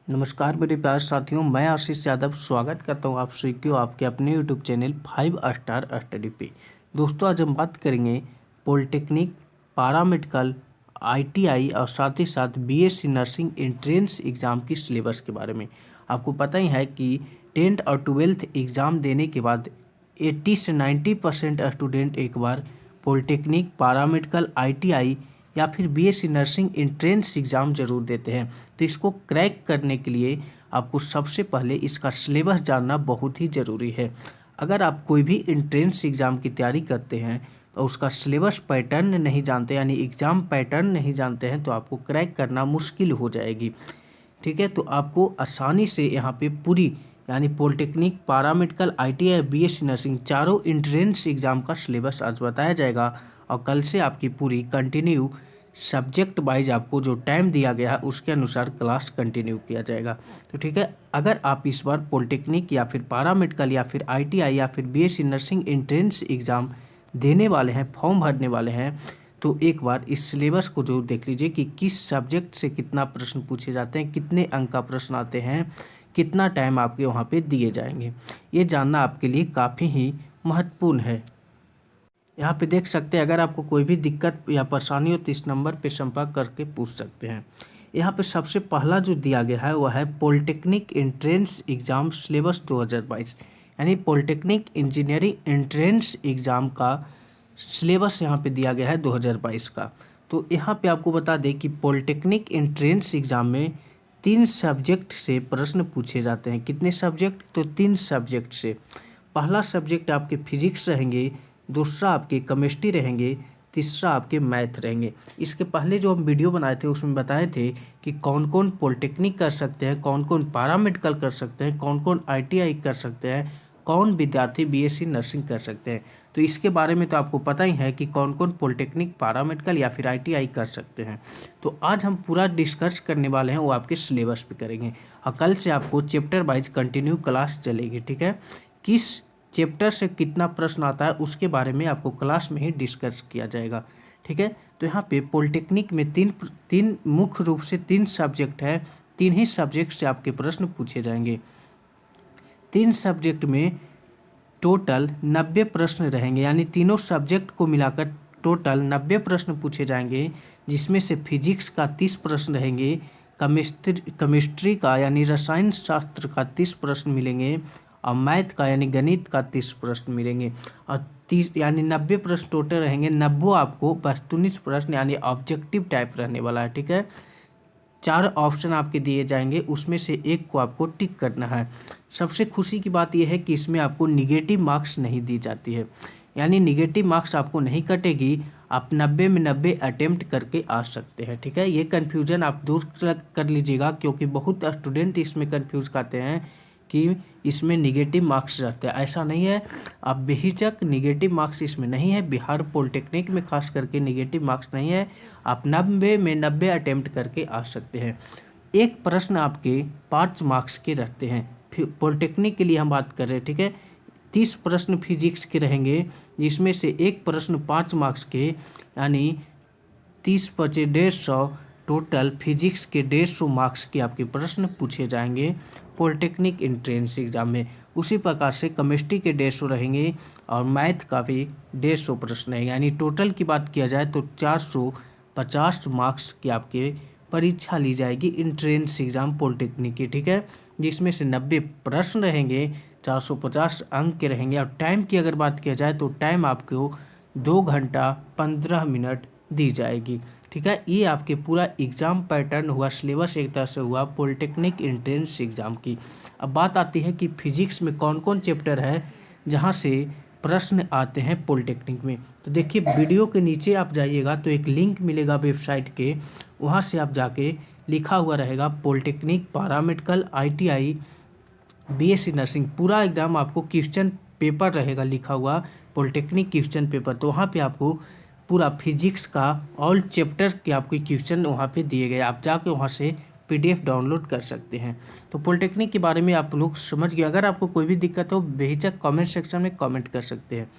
नमस्कार मेरे प्यारे साथियों, मैं आशीष यादव स्वागत करता हूं आप सभी को आपके अपने यूट्यूब चैनल 5 स्टार स्टडी पे। दोस्तों, आज हम बात करेंगे पॉलिटेक्निक, पैरामेडिकल, आईटीआई और साथ ही साथ बीएससी नर्सिंग एंट्रेंस एग्ज़ाम की सिलेबस के बारे में। आपको पता ही है कि 10th और 12th एग्ज़ाम देने के बाद 80 से 90% स्टूडेंट एक बार पॉलिटेक्निक, पैरामेडिकल, आईटीआई या फिर बीएससी नर्सिंग एंट्रेंस एग्ज़ाम ज़रूर देते हैं। तो इसको क्रैक करने के लिए आपको सबसे पहले इसका सिलेबस जानना बहुत ही ज़रूरी है। अगर आप कोई भी एंट्रेंस एग्ज़ाम की तैयारी करते हैं और उसका सिलेबस पैटर्न नहीं जानते, यानी एग्ज़ाम पैटर्न नहीं जानते हैं, तो आपको क्रैक करना मुश्किल हो जाएगी। ठीक है, तो आपको आसानी से यहाँ पे पूरी यानी polytechnic, paramedical, ITI, BSc nursing चारों एंट्रेंस एग्ज़ाम का सिलेबस आज बताया जाएगा और कल से आपकी पूरी कंटिन्यू सब्जेक्ट वाइज आपको जो टाइम दिया गया है उसके अनुसार क्लास कंटिन्यू किया जाएगा। तो ठीक है, अगर आप इस बार पॉलिटेक्निक या फिर पैरामेडिकल या फिर आईटीआई या फिर बीएससी नर्सिंग एंट्रेंस एग्ज़ाम देने वाले हैं, फॉर्म भरने वाले हैं, तो एक बार इस सिलेबस को जरूर देख लीजिए कि किस सब्जेक्ट से कितना प्रश्न पूछे जाते हैं, कितने अंक का प्रश्न आते हैं, कितना टाइम आपके वहाँ पे दिए जाएंगे। ये जानना आपके लिए काफ़ी ही महत्वपूर्ण है। यहाँ पे देख सकते हैं, अगर आपको कोई भी दिक्कत या परेशानी हो तो इस नंबर पे संपर्क करके पूछ सकते हैं। यहाँ पे सबसे पहला जो दिया गया है वह है पॉलिटेक्निक एंट्रेंस एग्ज़ाम सिलेबस 2022, यानी पॉलिटेक्निक इंजीनियरिंग एंट्रेंस एग्ज़ाम का सिलेबस यहाँ पे दिया गया है 2022 का। तो यहाँ पे आपको बता दें कि पॉलिटेक्निक एंट्रेंस एग्ज़ाम में 3 सब्जेक्ट से प्रश्न पूछे जाते हैं। कितने सब्जेक्ट? तो 3 सब्जेक्ट से। पहला सब्जेक्ट आपके फिजिक्स रहेंगे, दूसरा आपके केमिस्ट्री रहेंगे, तीसरा आपके मैथ रहेंगे। इसके पहले जो हम वीडियो बनाए थे उसमें बताए थे कि कौन कौन पॉलिटेक्निक कर सकते हैं, कौन कौन पैरामेडिकल कर सकते हैं, कौन कौन आईटीआई कर सकते हैं, कौन विद्यार्थी बीएससी नर्सिंग कर सकते हैं। तो इसके बारे में तो आपको पता ही है कि कौन कौन पॉलिटेक्निक, पैरामेडिकल या फिर आईटीआई कर सकते हैं। तो आज हम पूरा डिस्कस करने वाले हैं, वो आपके सिलेबस पे करेंगे और कल से आपको चैप्टर वाइज कंटिन्यू क्लास चलेगी। ठीक है, किस चैप्टर से कितना प्रश्न आता है उसके बारे में आपको क्लास में ही डिस्कस किया जाएगा। ठीक है, तो यहाँ पे पॉलिटेक्निक में तीन मुख्य रूप से 3 सब्जेक्ट है, 3 ही सब्जेक्ट से आपके प्रश्न पूछे जाएंगे। 3 सब्जेक्ट में टोटल 90 प्रश्न रहेंगे, यानी तीनों सब्जेक्ट को मिलाकर टोटल 90 प्रश्न पूछे जाएंगे, जिसमें से फिजिक्स का 30 प्रश्न रहेंगे, केमिस्ट्री का यानी रसायन शास्त्र का 30 प्रश्न मिलेंगे और मैथ का यानी गणित का 30 प्रश्न मिलेंगे और 30 यानी 90 प्रश्न टोटल रहेंगे। 90 आपको वस्तुनिष्ठ प्रश्न यानी ऑब्जेक्टिव टाइप रहने वाला है। ठीक है, 4 ऑप्शन आपके दिए जाएंगे, उसमें से एक को आपको टिक करना है। सबसे खुशी की बात यह है कि इसमें आपको निगेटिव मार्क्स नहीं दी जाती है, यानी निगेटिव मार्क्स आपको नहीं कटेगी। आप 90 में 90 अटेम्प्ट करके आ सकते हैं। ठीक है, ये कन्फ्यूजन आप दूर कर लीजिएगा, क्योंकि बहुत स्टूडेंट इसमें कन्फ्यूज करते हैं कि इसमें निगेटिव मार्क्स रहते हैं। ऐसा नहीं है, आप बेहिचक, निगेटिव मार्क्स इसमें नहीं है। बिहार पॉलिटेक्निक में खास करके निगेटिव मार्क्स नहीं है। आप 90 में 90 अटेम्प्ट करके आ सकते हैं। एक प्रश्न आपके 5 मार्क्स के रहते हैं। पॉलिटेक्निक के लिए हम बात कर रहे हैं। ठीक है, 30 प्रश्न फिजिक्स के रहेंगे, जिसमें से एक प्रश्न 5 मार्क्स के, यानी 30 × 150, टोटल फिजिक्स के 150 मार्क्स के आपके प्रश्न पूछे जाएंगे पॉलिटेक्निक एंट्रेंस एग्जाम में। उसी प्रकार से केमिस्ट्री के 150 रहेंगे और मैथ का भी 150 प्रश्न है, यानी टोटल की बात किया जाए तो 450 मार्क्स की आपके परीक्षा ली जाएगी एंट्रेंस एग्जाम पॉलिटेक्निक की। ठीक है, जिसमें से 90 प्रश्न रहेंगे, 450 अंक के रहेंगे और टाइम की अगर बात किया जाए तो टाइम आपको 2 घंटा 15 मिनट दी जाएगी। ठीक है, ये आपके पूरा एग्ज़ाम पैटर्न हुआ, सिलेबस एक तरह से हुआ पॉलिटेक्निक एंट्रेंस एग्ज़ाम की। अब बात आती है कि फिजिक्स में कौन कौन चैप्टर है जहाँ से प्रश्न आते हैं पॉलिटेक्निक में। तो देखिए, वीडियो के नीचे आप जाइएगा तो एक लिंक मिलेगा वेबसाइट के, वहाँ से आप जाके लिखा हुआ रहेगा polytechnic, paramedical, ITI, BSc nursing, पूरा एकदम आपको क्वेश्चन पेपर रहेगा लिखा हुआ, पॉलिटेक्निक क्वेश्चन पेपर। तो वहाँ पे आपको पूरा फिजिक्स का ऑल चैप्टर के आपके क्वेश्चन वहाँ पे दिए गए, आप जाके वहाँ से पीडीएफ डाउनलोड कर सकते हैं। तो पॉलिटेक्निक के बारे में आप लोग समझ गए। अगर आपको कोई भी दिक्कत हो बेहिचक कमेंट सेक्शन में कमेंट कर सकते हैं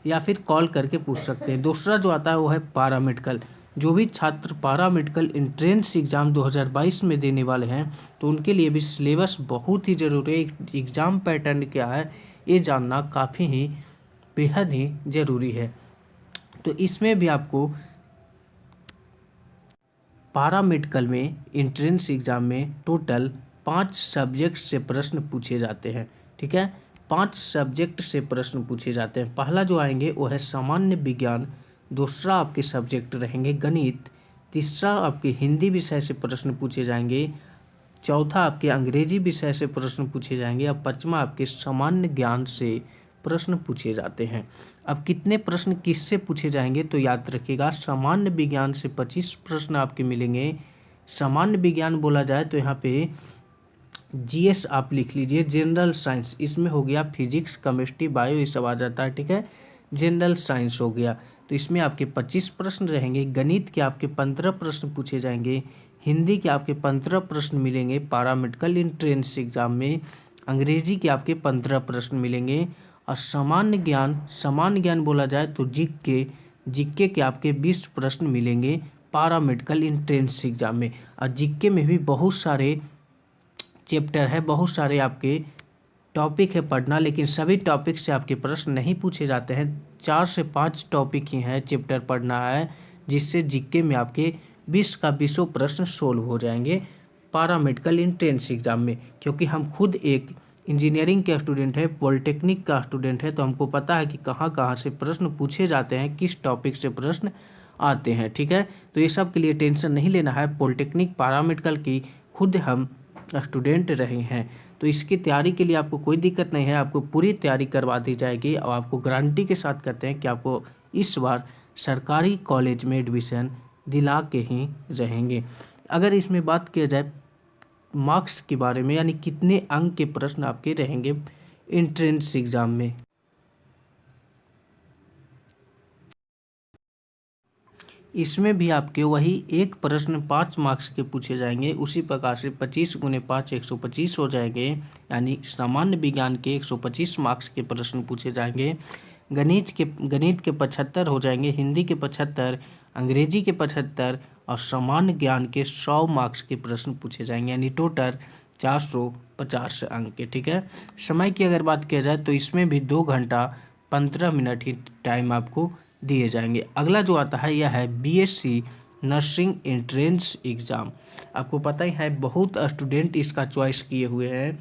या फिर कॉल करके पूछ सकते हैं। दूसरा जो आता है वो है पैरामेडिकल। जो भी छात्र पारा मेडिकल एंट्रेंस एग्ज़ाम 2022 में देने वाले हैं तो उनके लिए भी सिलेबस बहुत ही ज़रूरी है। एग्ज़ाम पैटर्न क्या है ये जानना काफ़ी ही बेहद ही ज़रूरी है। तो इसमें भी आपको पारा मेडिकल में एंट्रेंस एग्ज़ाम में टोटल 5 सब्जेक्ट से प्रश्न पूछे जाते हैं। ठीक है, 5 सब्जेक्ट से प्रश्न पूछे जाते हैं। पहला जो आएंगे वो है सामान्य विज्ञान, दूसरा आपके सब्जेक्ट रहेंगे गणित, तीसरा आपके हिंदी विषय से प्रश्न पूछे जाएंगे, चौथा आपके अंग्रेजी विषय से प्रश्न पूछे जाएंगे और पांचवा आपके सामान्य ज्ञान से प्रश्न पूछे जाते हैं। अब कितने प्रश्न किससे पूछे जाएंगे तो याद रखिएगा, सामान्य विज्ञान से 25 प्रश्न आपके मिलेंगे। सामान्य विज्ञान बोला जाए तो यहाँ पे जीएस आप लिख लीजिए, जनरल साइंस, इसमें हो गया फिजिक्स, केमिस्ट्री, बायो, ये सब आ जाता है। ठीक है, जनरल साइंस हो गया तो इसमें आपके 25 प्रश्न रहेंगे। गणित के आपके 15 प्रश्न पूछे जाएंगे, हिंदी के आपके 15 प्रश्न मिलेंगे पारा मेडिकल एंट्रेंस एग्जाम में, अंग्रेजी के आपके 15 प्रश्न मिलेंगे। और सामान्य ज्ञान बोला जाए तो जीके के आपके 20 प्रश्न मिलेंगे पारा मेडिकल एंट्रेंस एग्जाम में। और जीके में भी बहुत सारे चैप्टर है, बहुत सारे आपके टॉपिक है पढ़ना, लेकिन सभी टॉपिक से आपके प्रश्न नहीं पूछे जाते हैं। 4 से 5 टॉपिक ही हैं चैप्टर पढ़ना है, जिससे जीके में आपके 20 का 20 प्रश्न सोल्व हो जाएंगे पारा मेडिकल एंट्रेंस एग्जाम में। क्योंकि हम खुद एक इंजीनियरिंग के स्टूडेंट है, पॉलिटेक्निक का स्टूडेंट है, तो हमको पता है कि कहाँ कहाँ से प्रश्न पूछे जाते हैं, किस टॉपिक से प्रश्न आते हैं। ठीक है, तो ये सब के लिए टेंशन नहीं लेना है। पॉलिटेक्निक पारा मेडिकल की खुद हम स्टूडेंट रहे हैं, तो इसकी तैयारी के लिए आपको कोई दिक्कत नहीं है, आपको पूरी तैयारी करवा दी जाएगी। और आपको गारंटी के साथ कहते हैं कि आपको इस बार सरकारी कॉलेज में एडमिशन दिला के ही रहेंगे। अगर इसमें बात किया जाए मार्क्स के बारे में, यानी कितने अंक के प्रश्न आपके रहेंगे एंट्रेंस एग्जाम में, इसमें भी आपके वही एक प्रश्न 5 मार्क्स के पूछे जाएंगे। उसी प्रकार से 25 गुने 5 125 हो जाएंगे, यानी सामान्य विज्ञान के 125 मार्क्स के प्रश्न पूछे जाएंगे। गणित के 75 हो जाएंगे, हिंदी के 75, अंग्रेजी के 75 और सामान्य ज्ञान के 100 मार्क्स के प्रश्न पूछे जाएंगे, यानी टोटल 450 अंक के। ठीक है, समय की अगर बात किया जाए तो इसमें भी 2 घंटा 15 मिनट ही टाइम आपको दिए जाएंगे। अगला जो आता है यह है बीएससी नर्सिंग एंट्रेंस एग्ज़ाम। आपको पता ही है बहुत स्टूडेंट इसका चॉइस किए हुए हैं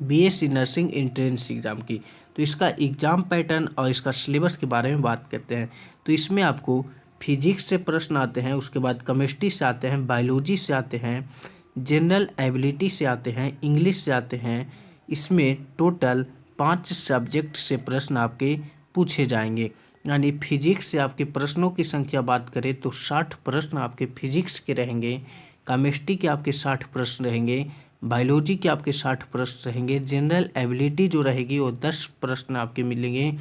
बीएससी नर्सिंग एंट्रेंस एग्ज़ाम की। तो इसका एग्ज़ाम पैटर्न और इसका सिलेबस के बारे में बात करते हैं। तो इसमें आपको फिजिक्स से प्रश्न आते हैं, उसके बाद केमिस्ट्री से आते हैं, बायोलॉजी से आते हैं, जनरल एबिलिटी से आते हैं, इंग्लिश से आते हैं। इसमें टोटल 5 सब्जेक्ट से प्रश्न आपके पूछे जाएंगे, यानी फिजिक्स से आपके प्रश्नों की संख्या बात करें तो 60 प्रश्न आपके फिजिक्स के रहेंगे, केमिस्ट्री के आपके 60 प्रश्न रहेंगे, बायोलॉजी के आपके 60 प्रश्न रहेंगे, जनरल एबिलिटी जो रहेगी वो 10 प्रश्न आपके मिलेंगे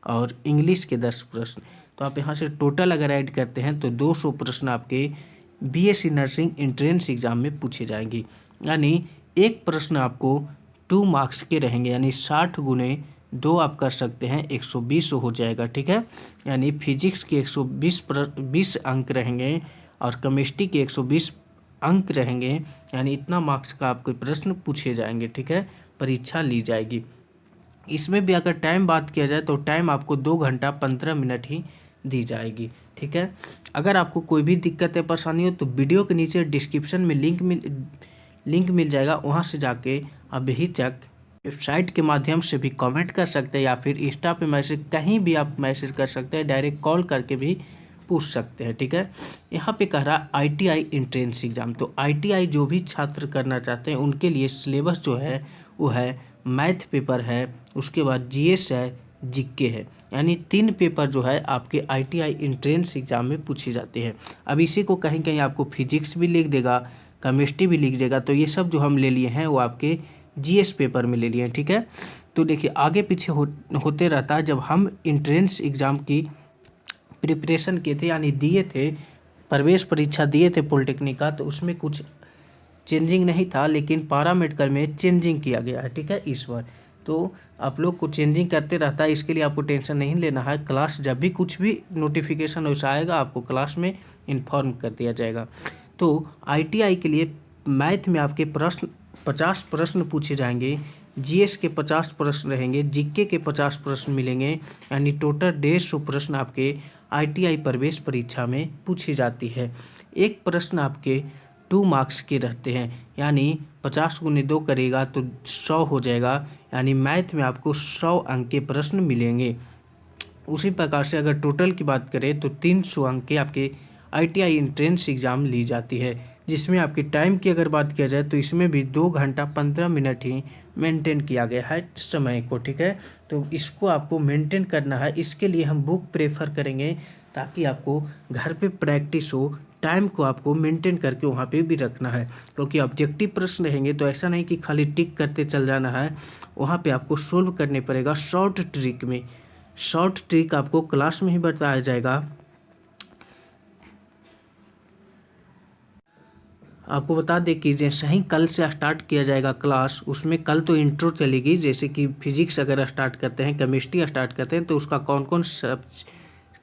और इंग्लिश के 10 प्रश्न। तो आप यहाँ से टोटल अगर ऐड करते हैं तो 200 प्रश्न आपके बीएससी नर्सिंग एंट्रेंस एग्जाम में पूछे जाएंगे। यानी एक प्रश्न आपको 2 मार्क्स के रहेंगे, यानी 60 गुने 2 आप कर सकते हैं, 120 हो जाएगा। ठीक है, यानी फिजिक्स के 120 अंक रहेंगे और केमिस्ट्री के 120 अंक रहेंगे, यानी इतना मार्क्स का आपके प्रश्न पूछे जाएंगे। ठीक है, परीक्षा ली जाएगी। इसमें भी अगर टाइम बात किया जाए तो टाइम आपको 2 घंटा 15 मिनट ही दी जाएगी। ठीक है, अगर आपको कोई भी दिक्कत या परेशानी हो तो वीडियो के नीचे डिस्क्रिप्शन में लिंक मिल जाएगा, वहाँ से जाके आप बेहिचक वेबसाइट के माध्यम से भी कमेंट कर सकते हैं या फिर इंस्टा पे मैसेज, कहीं भी आप मैसेज कर सकते हैं, डायरेक्ट कॉल करके भी पूछ सकते हैं। ठीक है, यहाँ पे कह रहा आईटीआई एंट्रेंस एग्जाम। तो आईटीआई जो भी छात्र करना चाहते हैं उनके लिए सिलेबस जो है वो है मैथ पेपर है, उसके बाद जीएस है, जीके है, यानी 3 पेपर जो है आपके आईटीआई एंट्रेंस एग्जाम में पूछी जाती है। अब इसी को कहीं कहीं आपको फिजिक्स भी लिख देगा, केमिस्ट्री भी लिख देगा, तो ये सब जो हम ले लिए हैं वो आपके जीएस पेपर में ले लिए हैं। ठीक है, तो देखिए आगे पीछे होते रहता है। जब हम एंट्रेंस एग्ज़ाम की प्रिपरेशन किए थे, यानी दिए थे, प्रवेश परीक्षा दिए थे पॉलिटेक्निक का, तो उसमें कुछ चेंजिंग नहीं था, लेकिन पारा मेडिकल में चेंजिंग किया गया है। ठीक है, इस बार तो आप लोग को चेंजिंग करते रहता है, इसके लिए आपको टेंशन नहीं लेना है। क्लास जब भी कुछ भी नोटिफिकेशन वैसा आएगा आपको क्लास में इन्फॉर्म कर दिया जाएगा। तो ITI के लिए मैथ में आपके प्रश्न 50 प्रश्न पूछे जाएंगे, GS के 50 प्रश्न रहेंगे, GK के 50 प्रश्न मिलेंगे, यानी टोटल 150 प्रश्न आपके ITI प्रवेश परीक्षा में पूछी जाती है। एक प्रश्न आपके 2 मार्क्स के रहते हैं, यानी 50 गुने 2 करेगा तो 100 हो जाएगा, यानी मैथ में आपको 100 अंक के प्रश्न मिलेंगे। उसी प्रकार से अगर टोटल की बात करें तो 300 अंक के आपके ITI एंट्रेंस एग्ज़ाम ली जाती है, जिसमें आपके टाइम की अगर बात किया जाए तो इसमें भी 2 घंटा 15 मिनट ही मेंटेन किया गया है समय को, ठीक है। तो इसको आपको मेंटेन करना है, इसके लिए हम बुक प्रेफर करेंगे ताकि आपको घर पे प्रैक्टिस हो, टाइम को आपको मेंटेन करके वहाँ पे भी रखना है, क्योंकि ऑब्जेक्टिव प्रश्न रहेंगे तो ऐसा नहीं कि खाली टिक करते चल जाना है, वहाँ पे आपको सोल्व करने पड़ेगा शॉर्ट ट्रिक में। शॉर्ट ट्रिक आपको क्लास में ही बताया जाएगा। आपको बता दें कि जैसे ही कल से स्टार्ट किया जाएगा क्लास, उसमें कल तो इंट्रो चलेगी, जैसे कि फिजिक्स अगर स्टार्ट करते हैं, केमिस्ट्री स्टार्ट करते हैं तो उसका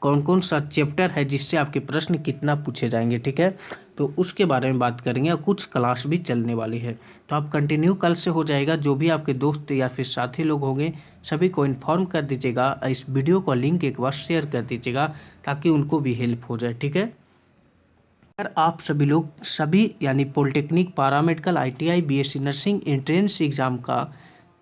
कौन कौन सा चैप्टर है जिससे आपके प्रश्न कितना पूछे जाएंगे, ठीक है। तो उसके बारे में बात करेंगे और कुछ क्लास भी चलने वाली है, तो आप कंटिन्यू कल से हो जाएगा। जो भी आपके दोस्त या फिर साथी लोग होंगे सभी को इन्फॉर्म कर दीजिएगा, इस वीडियो का लिंक एक बार शेयर कर दीजिएगा ताकि उनको भी हेल्प हो जाए, ठीक है। अगर आप सभी लोग यानी polytechnic, paramedical, ITI, BSc nursing entrance exam का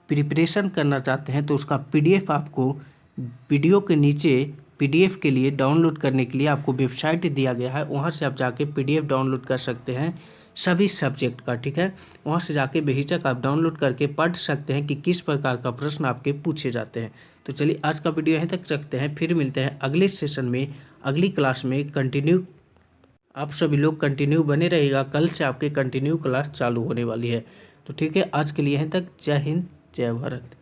प्रिपरेशन करना चाहते हैं तो उसका PDF आपको वीडियो के नीचे PDF के लिए डाउनलोड करने के लिए आपको वेबसाइट दिया गया है, वहाँ से आप जाके PDF डाउनलोड कर सकते हैं सभी सब्जेक्ट का, ठीक है। वहाँ से जाके बेहिचक आप डाउनलोड करके पढ़ सकते हैं कि किस प्रकार का प्रश्न आपके पूछे जाते हैं। तो चलिए आज का वीडियो यहीं तक रखते हैं, फिर मिलते हैं अगले सेशन में, अगली क्लास में कंटिन्यू। आप सभी लोग कंटिन्यू बने रहिएगा, कल से आपके कंटिन्यू क्लास चालू होने वाली है। तो ठीक है, आज के लिए यहीं तक। जय हिंद, जय भारत।